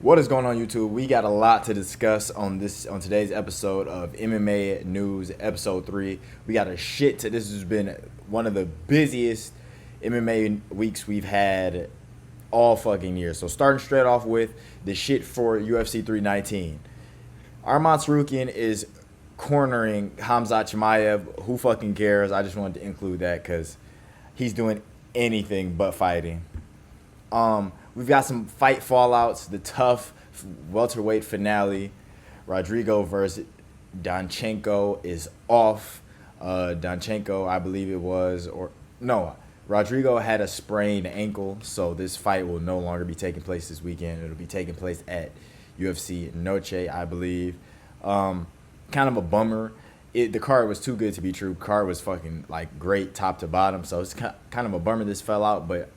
What is going on, YouTube? We got a lot to discuss on today's episode of MMA News, episode 3. We got a shit to this has been one of the busiest MMA weeks we've had all fucking year. So starting straight off with the shit for UFC 319. Arman Tsarukyan is cornering Khamzat Chimaev. Who fucking cares? I just wanted to include that because he's doing anything but fighting. We've got some fight fallouts. The tough welterweight finale. Rodrigo versus Donchenko is off. Donchenko, I believe it was, or no, Rodrigo had a sprained ankle, so this fight will no longer be taking place this weekend. It'll be taking place at UFC Noche, I believe. Kind of a bummer. The card was too good to be true. Card was fucking like great top to bottom, so it's kind of a bummer this fell out, but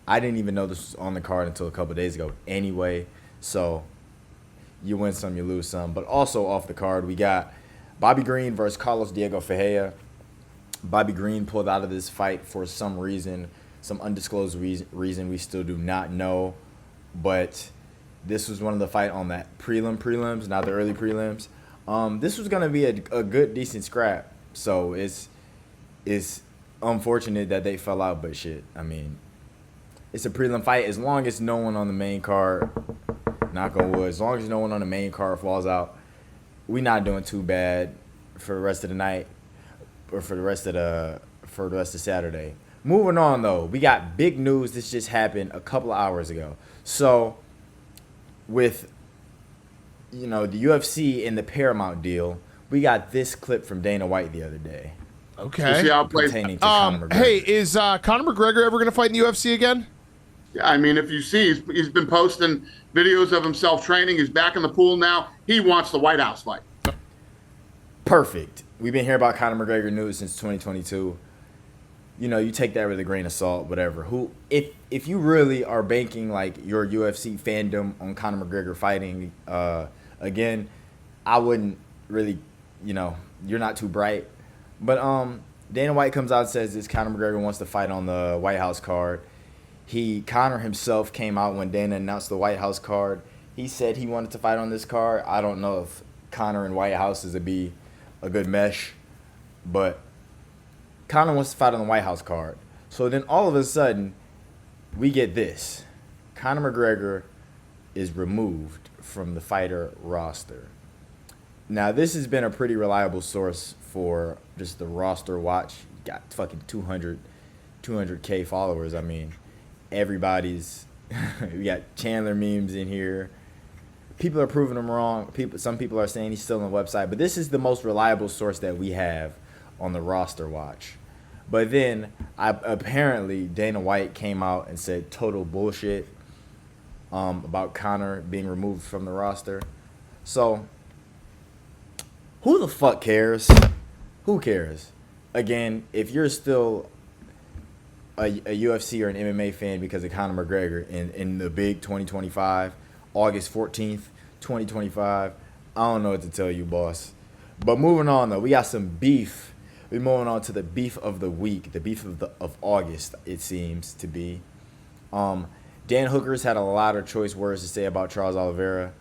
I didn't even know this was on the card until a couple of days ago anyway. So you win some, you lose some. But also off the card, we got Bobby Green versus Carlos Diego Ferreira. Bobby Green pulled out of this fight for some reason, some undisclosed reason we still do not know. But this was one of the fight on that prelims, not the early prelims. This was going to be a good, decent scrap. So it's unfortunate that they fell out, but shit, I mean, it's a prelim fight. As long as no one on the main card, knock on wood, as long as no one on the main card falls out, we not doing too bad for the rest of the night or for the rest of Saturday. Moving on though, we got big news. This just happened a couple of hours ago. So with the UFC and the Paramount deal, we got this clip from Dana White the other day. Okay. See how it plays. Pertaining to Conor McGregor. Hey, is Conor McGregor ever going to fight in the UFC again? Yeah, I mean, if you see, he's been posting videos of himself training. He's back in the pool now. He wants the White House fight. Perfect. We've been hearing about Conor McGregor news since 2022. You take that with a grain of salt, whatever. If you really are banking like your UFC fandom on Conor McGregor fighting again, I wouldn't really, you're not too bright. But Dana White comes out and says this Conor McGregor wants to fight on the White House card. Conor himself came out when Dana announced the White House card. He said he wanted to fight on this card. I don't know if Conor and White House is to be a good mesh, but Conor wants to fight on the White House card. So then all of a sudden, we get this. Conor McGregor is removed from the fighter roster. Now, this has been a pretty reliable source for just the roster watch. Got fucking 200K followers. I mean, everybody's we got Chandler memes in here. People are proving him wrong. Some people are saying he's still on the website, but this is the most reliable source that we have on the roster watch. But then apparently Dana White came out and said total bullshit about Conor being removed from the roster. So who the fuck cares? Who cares? Again, if you're still a UFC or an MMA fan because of Conor McGregor in the big 2025, August 14th, 2025, I don't know what to tell you, boss. But moving on, though, we got some beef. We're moving on to the beef of the week, the beef of August, it seems to be. Dan Hooker's had a lot of choice words to say about Charles Oliveira.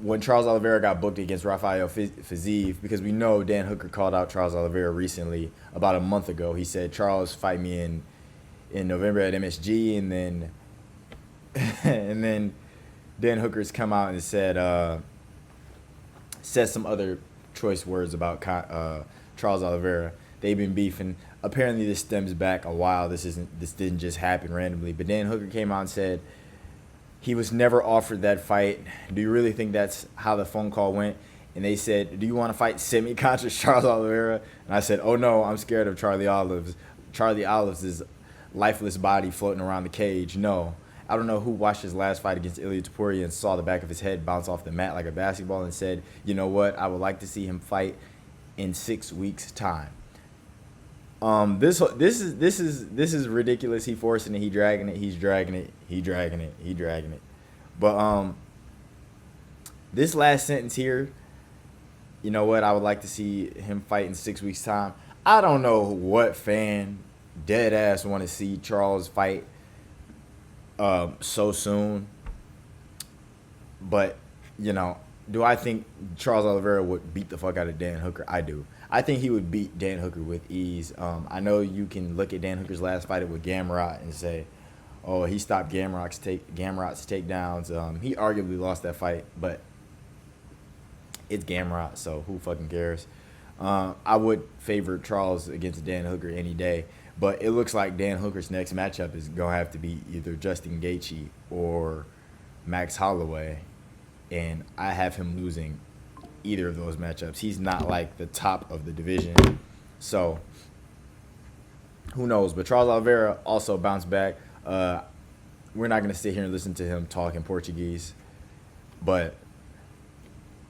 When Charles Oliveira got booked against Rafael Fiziev, because we know Dan Hooker called out Charles Oliveira recently, about a month ago. He said, Charles, fight me in November at MSG, and then Dan Hooker's come out and said some other choice words about Charles Oliveira. They've been beefing. Apparently this stems back a while. This didn't just happen randomly. But Dan Hooker came out and said he was never offered that fight. Do you really think that's how the phone call went? And they said, do you want to fight semi-conscious Charles Oliveira? And I said, oh no, I'm scared of Charlie Olives. Charlie Olives' lifeless body floating around the cage. No. I don't know who watched his last fight against Ilia Topuria and saw the back of his head bounce off the mat like a basketball and said, you know what, I would like to see him fight in 6 weeks' time. This is ridiculous. He forcing it, he dragging it, he's dragging it, he dragging it, he dragging it. But this last sentence here, you know what, I would like to see him fight in 6 weeks' time. I don't know what fan dead ass want to see Charles fight so soon. But, do I think Charles Oliveira would beat the fuck out of Dan Hooker? I do. I think he would beat Dan Hooker with ease. I know you can look at Dan Hooker's last fight with Gamrot and say, oh, he stopped Gamrot's takedowns. He arguably lost that fight, but it's Gamrot, so who fucking cares? I would favor Charles against Dan Hooker any day, but it looks like Dan Hooker's next matchup is going to have to be either Justin Gaethje or Max Holloway, and I have him losing either of those matchups. He's not like the top of the division, so who knows? But Charles Oliveira also bounced back. We're not going to sit here and listen to him talk in Portuguese, but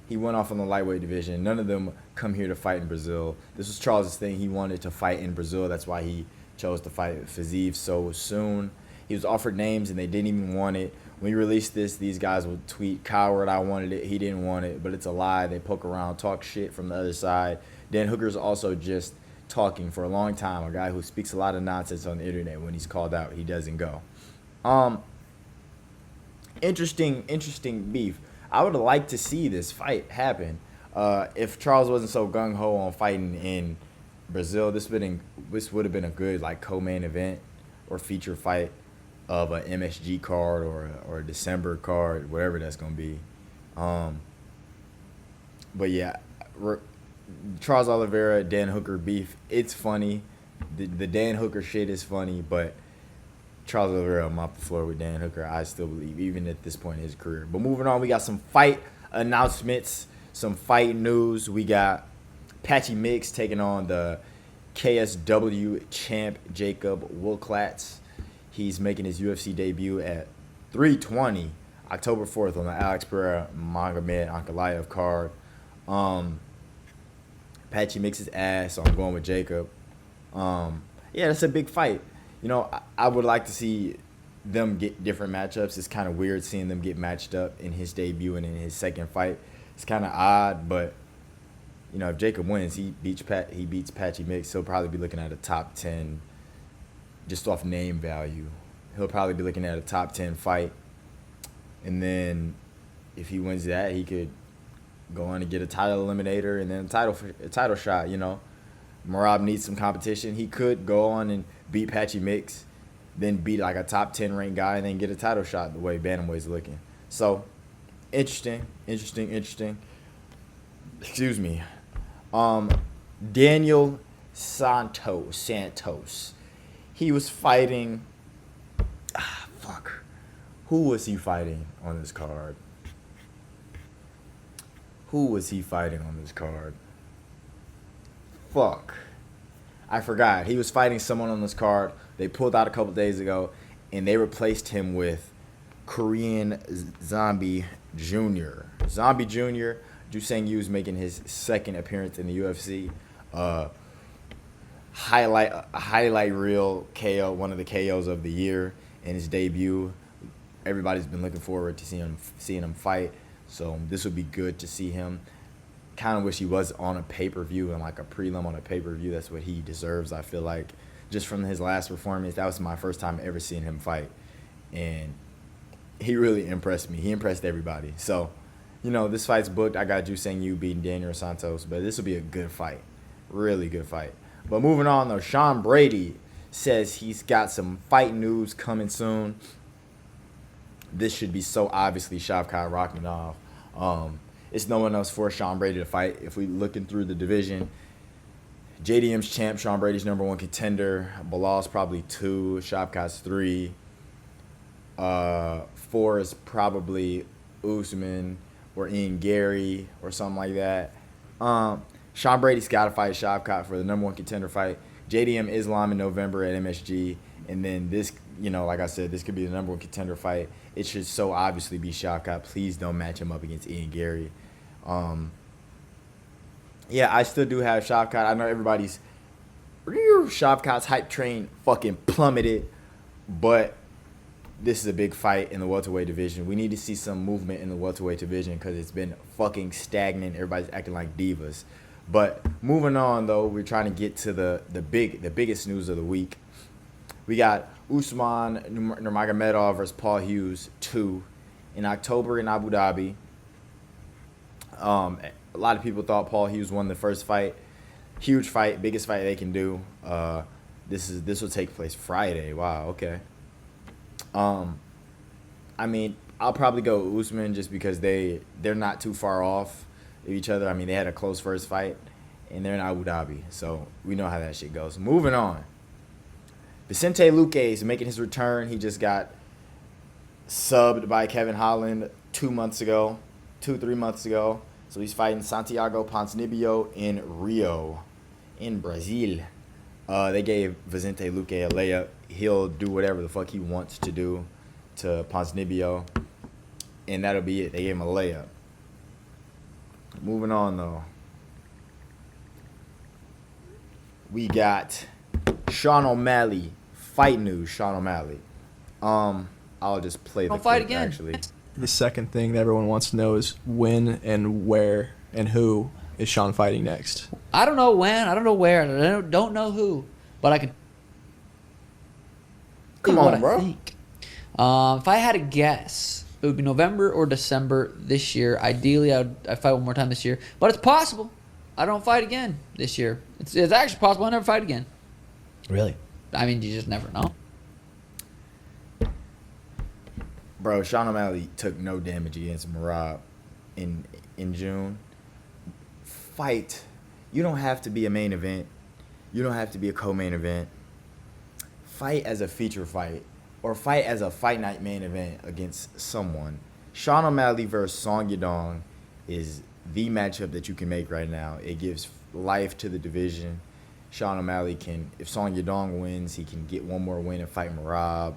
he went off on the lightweight division. None of them come here to fight in Brazil. This was Charles' thing. He wanted to fight in Brazil. That's why he chose to fight Fiziev so soon. He was offered names, and they didn't even want it. When he released this, these guys would tweet, "Coward, I wanted it. He didn't want it." But it's a lie. They poke around, talk shit from the other side. Dan Hooker's also just talking for a long time. A guy who speaks a lot of nonsense on the internet. When he's called out, he doesn't go. Interesting beef. I would like to see this fight happen. If Charles wasn't so gung-ho on fighting in Brazil, this would have been a good like co-main event or feature fight of a MSG card or a December card, whatever that's going to be. But yeah, Charles Oliveira, Dan Hooker beef, it's funny. The Dan Hooker shit is funny, but Charles Oliveira mopped the floor with Dan Hooker, I still believe, even at this point in his career. But moving on, we got some fight announcements, some fight news. We got Patchy Mix taking on the KSW champ Jacob Wilklatz. He's making his UFC debut at 320, October 4th on the Alex Pereira Magomed Ankalaev card. Patchy Mix's ass, so I'm going with Jacob. Yeah, that's a big fight. I would like to see them get different matchups. It's kind of weird seeing them get matched up in his debut and in his second fight. It's kind of odd, but if Jacob wins, he beats Patchy Mix. He'll probably be looking at a top 10 just off name value. He'll probably be looking at a top 10 fight, and then if he wins that, he could go on and get a title eliminator and then a title shot. Merab needs some competition. He could go on and beat Patchy Mix, then beat like a top 10 ranked guy, and then get a title shot the way Bantamweight's looking. So, interesting. Excuse me. Daniel Santos. He was fighting. Who was he fighting on this card? I forgot. He was fighting someone on this card. They pulled out a couple days ago, and they replaced him with Korean Zombie Jr. Zombie Jr. Jusang Yu's making his second appearance in the UFC. Highlight reel KO, one of the KOs of the year in his debut. Everybody's been looking forward to seeing him fight. So this would be good to see him. Kind of wish he was on a pay-per-view and like a prelim on a pay-per-view. That's what he deserves, I feel like. Just from his last performance, that was my first time ever seeing him fight. And he really impressed me. He impressed everybody. So, this fight's booked. I got Jusang Yu beating Daniel Santos, but this will be a good fight. Really good fight. But moving on, though, Sean Brady says he's got some fight news coming soon. This should be so obviously Shavkat Rakhmonov. It's no one else for Sean Brady to fight. If we looking through the division, JDM's champ, Sean Brady's number one contender. Bilal's probably 2, Shavkat's 3. 4 is probably Usman or Ian Gary or something like that. Sean Brady's got to fight Shavkat for the number one contender fight. JDM Islam in November at MSG. And then this, like I said, this could be the number one contender fight. It should so obviously be Shavkat. Please don't match him up against Ian Gary. Yeah, I still do have Shavkat. I know everybody's Shavkat's hype train fucking plummeted, but this is a big fight in the welterweight division. We need to see some movement in the welterweight division because it's been fucking stagnant. Everybody's acting like divas. But moving on, though, we're trying to get to the biggest news of the week. We got Usman Nurmagomedov versus Paul Hughes 2 in October in Abu Dhabi. A lot of people thought Paul Hughes won the first fight. Huge fight, biggest fight they can do. This will take place Friday. Wow, okay. I mean, I'll probably go Usman just because they're not too far off of each other. I mean, they had a close first fight, and they're in Abu Dhabi, so we know how that shit goes. Moving on. Vicente Luque is making his return. He just got subbed by Kevin Holland 3 months ago. So he's fighting Santiago Ponzinibbio in Rio, in Brazil. They gave Vicente Luque a layup. He'll do whatever the fuck he wants to do to Ponzinibbio, and that'll be it. They gave him a layup. Moving on, though. We got Sean O'Malley. Fight news, Sean O'Malley. I'll just play the Don't fight clip, again. actually. The second thing that everyone wants to know is when and where and who is Sean fighting next. I don't know when. I don't know where. I don't know who. But I can. Come what on, I bro. think. If I had to guess, it would be November or December this year. Ideally, I'd fight one more time this year. But it's possible. I don't fight again this year. It's actually possible I never fight again. Really? I mean, you just never know. Bro, Sean O'Malley took no damage against Merab in June. Fight. You don't have to be a main event. You don't have to be a co-main event. Fight as a feature fight or fight as a fight night main event against someone. Sean O'Malley versus Song Yadong is the matchup that you can make right now. It gives life to the division. Sean O'Malley can, if Song Yadong wins, he can get one more win and fight Merab.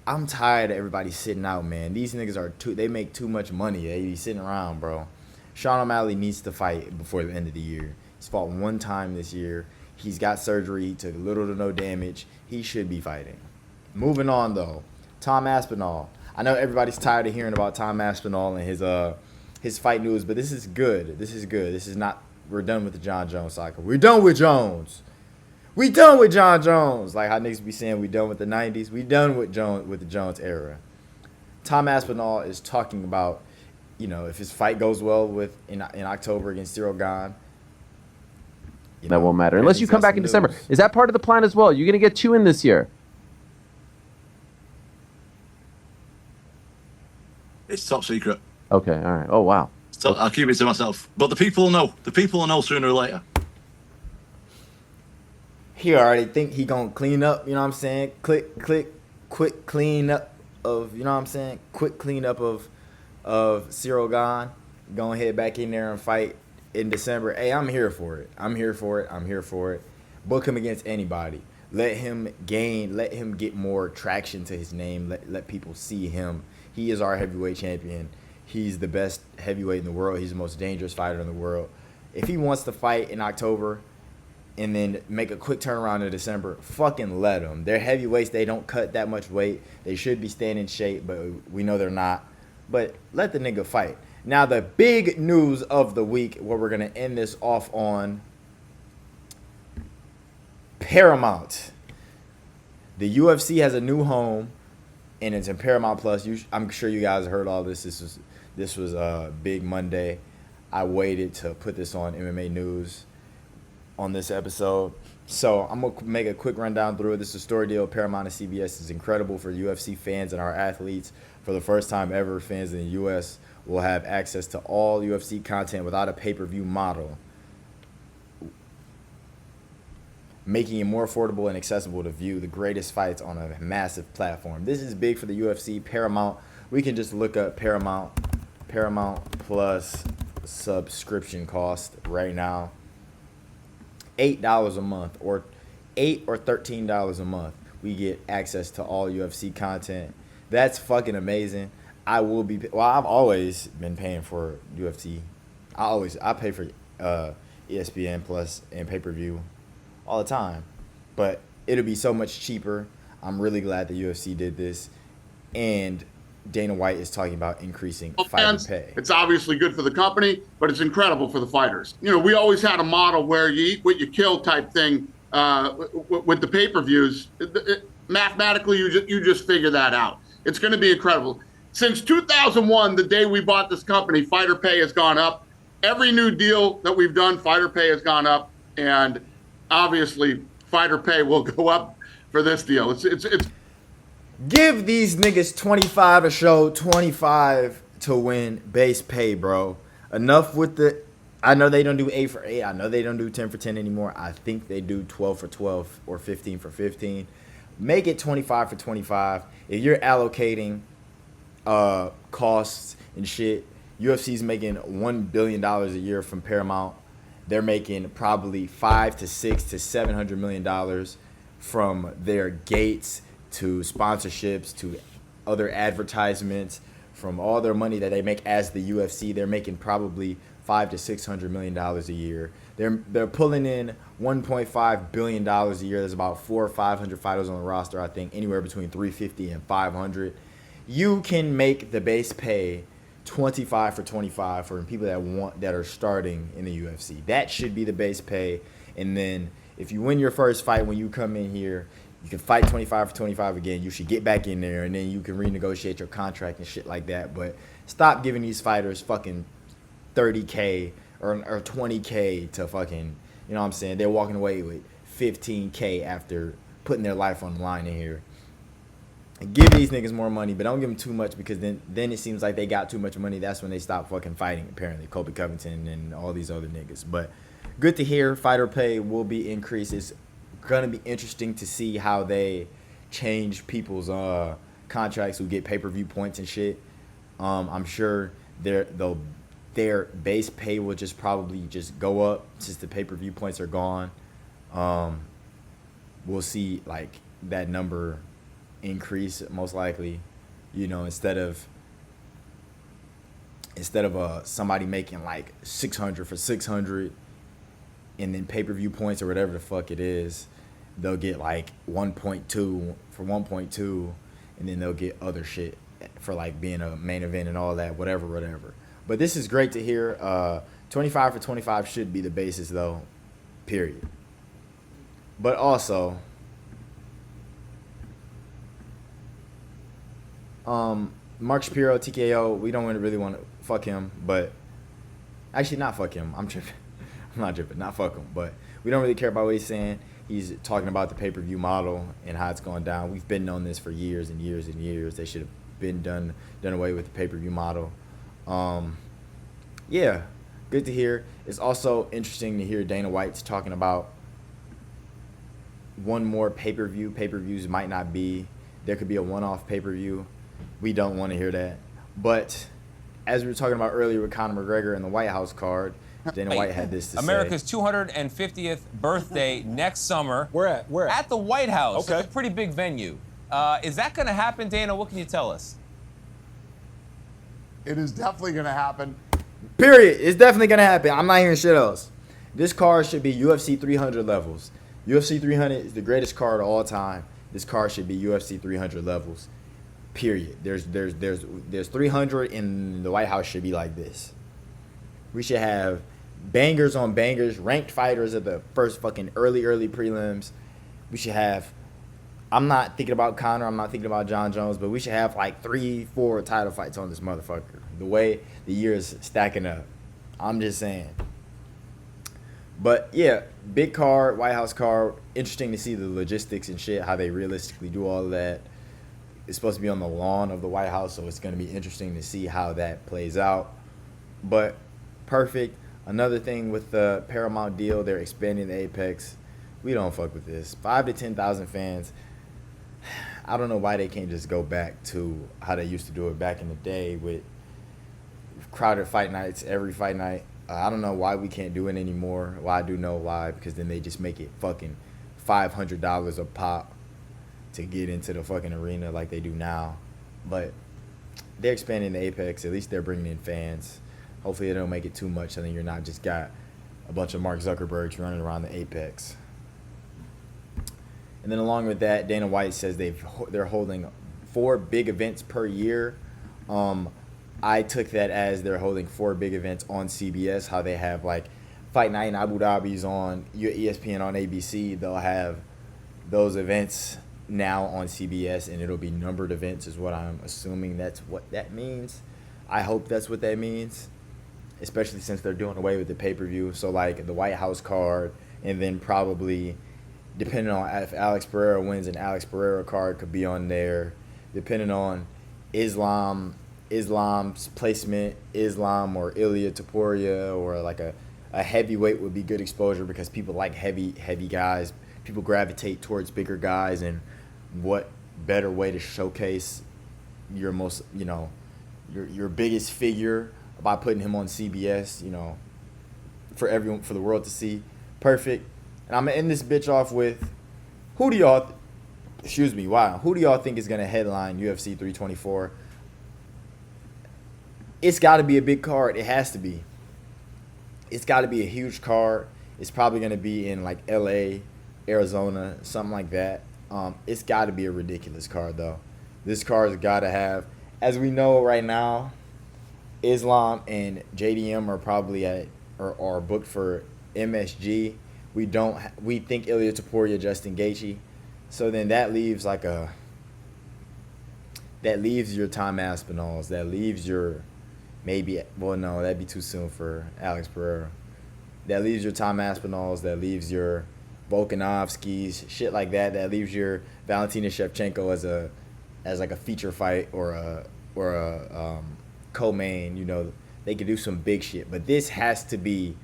I'm tired of everybody sitting out, man. These niggas they make too much money. They be sitting around, bro. Sean O'Malley needs to fight before the end of the year. He's fought one time this year. He's got surgery. He took little to no damage. He should be fighting. Moving on, though. Tom Aspinall. I know everybody's tired of hearing about Tom Aspinall and his fight news, but this is good. This is good. This is not, we're done with the John Jones cycle. We're done with Jones. We done with John Jones. Like how niggas be saying we done with the 90s. We done with the Jones era. Tom Aspinall is talking about, if his fight goes well in October against Cyril Gane. That won't matter. Unless you come back in December. Lose. Is that part of the plan as well? You're going to get 2 in this year. It's top secret. Okay, all right. Oh, wow. So I'll keep it to myself. But the people will know. The people will know sooner or later. He already think he gonna clean up, you know what I'm saying? Quick clean up of, you know what I'm saying? Quick clean up of Cyril Gane. Go head back in there and fight in December. Hey, I'm here for it. I'm here for it. Book him against anybody. Let him get more traction to his name. Let people see him. He is our heavyweight champion. He's the best heavyweight in the world. He's the most dangerous fighter in the world. If he wants to fight in October and then make a quick turnaround in December, fucking let him. They're heavyweights. They don't cut that much weight. They should be staying in shape, but we know they're not. But let the nigga fight. Now, the big news of the week, where we're going to end this off on, Paramount. The UFC has a new home, and it's in Paramount Plus. I'm sure you guys heard all this. This was a big Monday. I waited to put this on MMA News on this episode. So I'm going to make a quick rundown through it. This is a story deal. Paramount and CBS is incredible for UFC fans and our athletes. For the first time ever, fans in the U.S. will have access to all UFC content without a pay-per-view model, making it more affordable and accessible to view the greatest fights on a massive platform. This is big for the UFC. Paramount, we can just look up Paramount Plus subscription cost right now. $8 a month, or $8 or $13 a month. We get access to all UFC content. That's fucking amazing. I've always been paying for UFC. I pay for ESPN Plus and pay-per-view all the time, but it'll be so much cheaper. I'm really glad the UFC did this, and Dana White is talking about increasing fighter pay. It's obviously good for the company, but it's incredible for the fighters. We always had a model where you eat what you kill type thing with the pay-per-views. Mathematically, you just figure that out. It's going to be incredible. Since 2001, the day we bought this company, fighter pay has gone up. Every new deal that we've done, fighter pay has gone up, and obviously, fighter pay will go up for this deal. It's Give these niggas 25 a show, 25 to win base pay, bro. Enough with the. I know they don't do 8 for 8. I know they don't do 10 for 10 anymore. I think they do 12 for 12 or 15 for 15. Make it 25 for 25. If you're allocating costs and shit, UFC's making $1 billion a year from Paramount. They're making probably $500 to $600 to $700 million from their gates to sponsorships to other advertisements. From all their money that they make as the UFC, they're making probably $500 to $600 million a year. They're pulling in $1.5 billion a year. There's about 400 or 500 fighters on the roster. I think anywhere between 350 and 500. You can make the base pay 25 for 25 for people that are starting in the UFC. That should be the base pay. And then if you win your first fight when you come in here, you can fight 25 for 25 again. You should get back in there, and then you can renegotiate your contract and shit like that. But stop giving these fighters fucking $30K or $20K to fucking, you know what I'm saying? They're walking away with $15K after putting their life on the line in here. And give these niggas more money, but don't give them too much, because then it seems like they got too much money. That's when they stop fucking fighting, apparently. Colby Covington and all these other niggas. But good to hear fighter pay will be increased. It's going to be interesting to see how they change people's contracts who get pay-per-view points and shit. I'm sure their base pay will just probably just go up since the pay-per-view points are gone. We'll see like that number increase most likely, you know, instead of somebody making like 600 for 600 and then pay-per-view points or whatever the fuck it is, they'll get like 1.2 for 1.2, and then they'll get other shit for like being a main event and all that, whatever. But this is great to hear. 25 for 25 should be the basis though, period. But also, Mark Shapiro, TKO, we don't really want to fuck him, but actually not fuck him. I'm tripping. I'm not tripping. Not fuck him, but we don't really care about what he's saying. He's talking about the pay-per-view model and how it's going down. We've been on this for years and years and years. They should have been done away with the pay-per-view model. Yeah, good to hear. It's also interesting to hear Dana White's talking about one more pay-per-view. Pay-per-views might not be. There could be a one-off pay-per-view. We don't want to hear that. But as we were talking about earlier with Conor McGregor and the White House card, Dana White had this to America's say. 250th birthday next summer. Where at? At the White House. Okay. It's a pretty big venue. Is that going to happen, Dana? What can you tell us? It is definitely going to happen. Period. It's definitely going to happen. I'm not hearing shit else. This card should be UFC 300 levels. UFC 300 is the greatest card of all time. This card should be UFC 300 levels. Period. There's 300, and the White House should be like this. We should have bangers on bangers, ranked fighters at the first fucking early prelims. We should have, I'm not thinking about Conor, I'm not thinking about John Jones, but we should have like 3-4 title fights on this motherfucker. The way the year is stacking up. I'm just saying. But yeah, big card, White House card. Interesting to see the logistics and shit, how they realistically do all of that. It's supposed to be on the lawn of the White House, so it's going to be interesting to see how that plays out. But perfect. Another thing with the Paramount deal, they're expanding the Apex. We don't fuck with this. 5,000 to 10,000 fans. I don't know why they can't just go back to how they used to do it back in the day with crowded fight nights every fight night. I don't know why we can't do it anymore. Well, I do know why, because then they just make it fucking $500 a pop to get into the fucking arena like they do now. But they're expanding the Apex. At least they're bringing in fans. Hopefully they don't make it too much, so then you're not just got a bunch of Mark Zuckerbergs running around the Apex. And then along with that, Dana White says they're holding 4 big events per year. I took that as they're holding 4 big events on CBS, how they have like Fight Night in Abu Dhabi's on ESPN on ABC. They'll have those events now on CBS, and it'll be numbered events is what I'm assuming that's what that means. I hope that's what that means, especially since they're doing away with the pay-per-view. So, like, the White House card, and then probably, depending on if Alex Pereira wins, an Alex Pereira card could be on there. Depending on Islam's placement, Islam or Ilia Topuria, or like a heavyweight would be good exposure because people like heavy guys. People gravitate towards bigger guys, and what better way to showcase your most, your biggest figure by putting him on CBS, for everyone, for the world to see. Perfect. And I'm gonna end this bitch off with, who do y'all think is gonna headline UFC 324? It's got to be a big card. It has to be. It's got to be a huge card. It's probably gonna be in like LA, Arizona, something like that. It's got to be a ridiculous card, though. This card's got to have, as we know right now, Islam and JDM are probably are booked for MSG. We think Ilia Topuria, Justin Gaethje. So then that leaves your Tom Aspinalls. That leaves your that'd be too soon for Alex Pereira. That leaves your Tom Aspinalls. That leaves your Volkanovskis, shit like that. That leaves your Valentina Shevchenko as like a feature fight or a co-main. They could do some big shit, but this has to be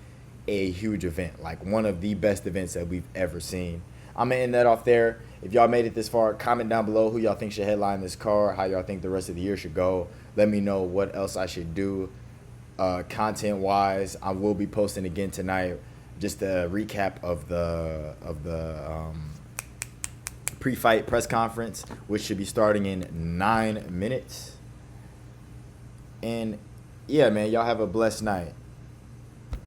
a huge event, like one of the best events that we've ever seen. I'm gonna end that off there. If y'all made it this far, comment down below who y'all think should headline this card, how y'all think the rest of the year should go. Let me know what else I should do content wise. I will be posting again tonight just a recap of the pre-fight press conference, which should be starting in 9 minutes. And yeah, man, y'all have a blessed night.